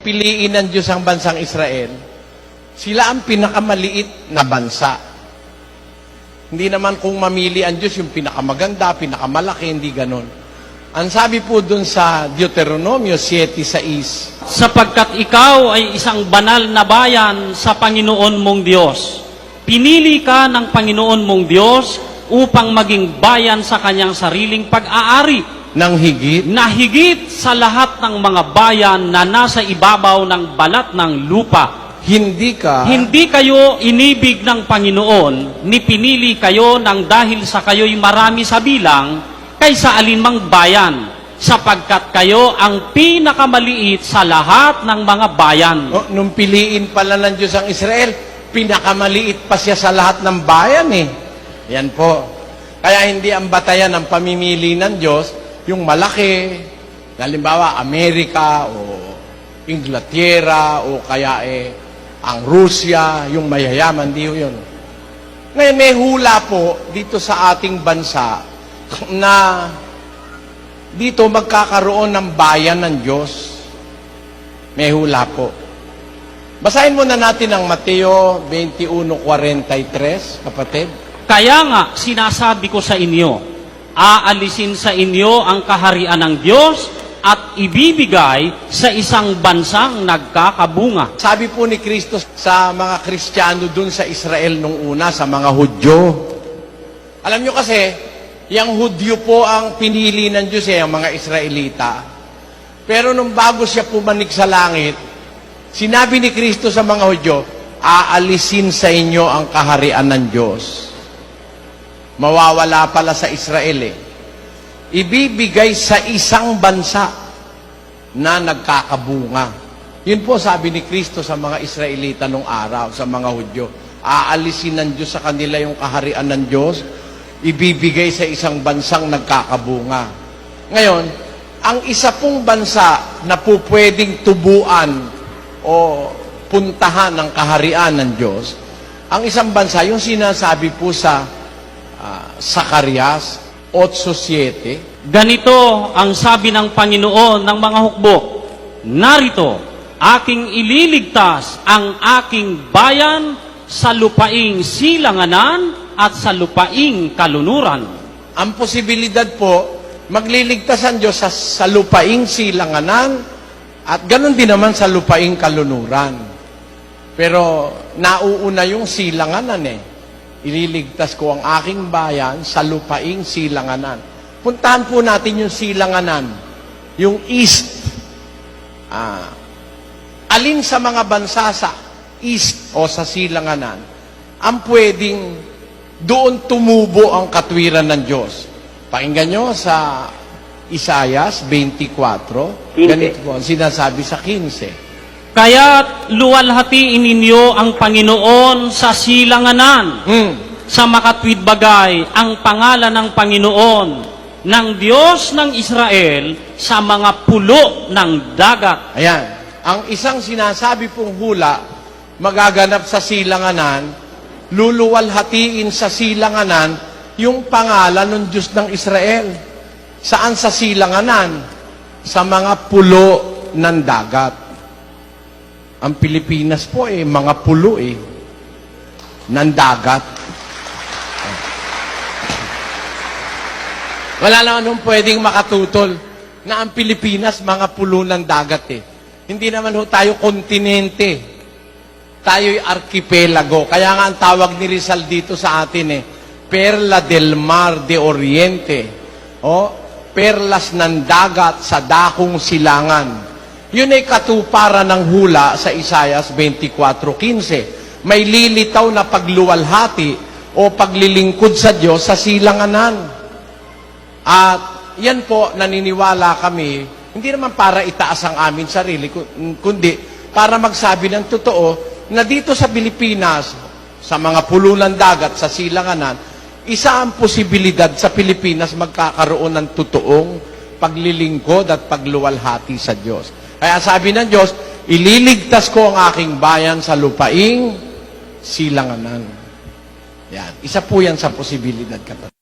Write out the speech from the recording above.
piliin ng Diyos ang bansang Israel, sila ang pinakamaliit na bansa. Hindi naman kung mamili ang Diyos yung pinakamaganda, pinakamalaki, hindi ganon. Ang sabi po dun sa Deuteronomio 7:6, sapagkat ikaw ay isang banal na bayan sa Panginoon mong Diyos. Pinili ka ng Panginoon mong Diyos upang maging bayan sa kanyang sariling pag-aari, ng higit na higit sa lahat ng mga bayan na nasa ibabaw ng balat ng lupa. hindi kayo inibig ng Panginoon, ni pinili kayo ng dahil sa kayo'y marami sa bilang, kaysa alinmang bayan, sapagkat kayo ang pinakamaliit sa lahat ng mga bayan. Nung piliin pala ng Diyos ang Israel, pinakamaliit pa siya sa lahat ng bayan eh. Yan po. Kaya hindi ang batayan ng pamimili ng Diyos, yung malaki, halimbawa Amerika o Inglaterra o kaya ang Rusya, yung mayayaman, di yun. Ngayon may hula po dito sa ating bansa na dito magkakaroon ng bayan ng Diyos. May hula po. Basahin muna natin ang Mateo 21:43, kapatid. Kaya nga, sinasabi ko sa inyo, aalisin sa inyo ang kaharian ng Diyos at ibibigay sa isang bansang nagkakabunga. Sabi po ni Kristo sa mga Kristiyano dun sa Israel nung una, sa mga Hudyo. Alam nyo kasi, yung Hudyo po ang pinili ng Diyos ang mga Israelita. Pero nung bago siya pumanik sa langit, sinabi ni Kristo sa mga Hudyo, aalisin sa inyo ang kaharian ng Diyos. Mawawala pala sa Israel ibibigay sa isang bansa na nagkakabunga. Yun po sabi ni Kristo sa mga Israelita nung araw, sa mga Hudyo. Aalisin ng Diyos sa kanila yung kaharian ng Diyos, ibibigay sa isang bansang nagkakabunga. Ngayon, ang isa pong bansa na po pwedeng tubuan o puntahan ng kaharian ng Diyos, ang isang bansa, yung sinasabi po sa Zacarias 8:7. Ganito ang sabi ng Panginoon ng mga hukbo, narito, aking ililigtas ang aking bayan sa lupaing silanganan at sa lupaing kalunuran. Ang posibilidad po, magliligtas ang Diyos sa lupaing silanganan at ganun din naman sa lupaing kalunuran. Pero nauuna yung silanganan Ililigtas ko ang aking bayan sa lupaing silanganan. Puntahan po natin yung silanganan, yung east. Alin sa mga bansa sa east o sa silanganan ang pwedeng doon tumubo ang katwiran ng Diyos? Pakinggan nyo sa Isaias 24. Ganito po ang sinasabi sa 15. Kaya't luwalhatiin ninyo ang Panginoon sa silanganan. Sa makatwid bagay ang pangalan ng Panginoon, ng Diyos ng Israel, sa mga pulo ng dagat. Ayan. Ang isang sinasabi pong hula, magaganap sa silanganan, luluwalhatiin sa silanganan, yung pangalan ng Diyos ng Israel. Saan sa silanganan? Sa mga pulo ng dagat. Ang Pilipinas po mga pulo ng dagat. Wala naman pwedeng makatutol na ang Pilipinas mga pulo ng dagat Hindi naman tayo kontinente. Tayo'y arkipelago. Kaya nga ang tawag ni Rizal dito sa atin Perla del Mar de Oriente. Perlas ng dagat sa dakong silangan. Yun ay katuparan ng hula sa Isaias 24:15. May lilitaw na pagluwalhati o paglilingkod sa Diyos sa silanganan. At yan po, naniniwala kami, hindi naman para itaas ang amin sarili, kundi para magsabi ng totoo na dito sa Pilipinas, sa mga pulo ng dagat, sa silanganan, isa ang posibilidad sa Pilipinas magkakaroon ng totoong paglilingkod at pagluwalhati sa Diyos. Kaya sabi ng Diyos, ililigtas ko ang aking bayan sa lupaing silanganan. Yan. Isa po yan sa posibilidad, kapatid.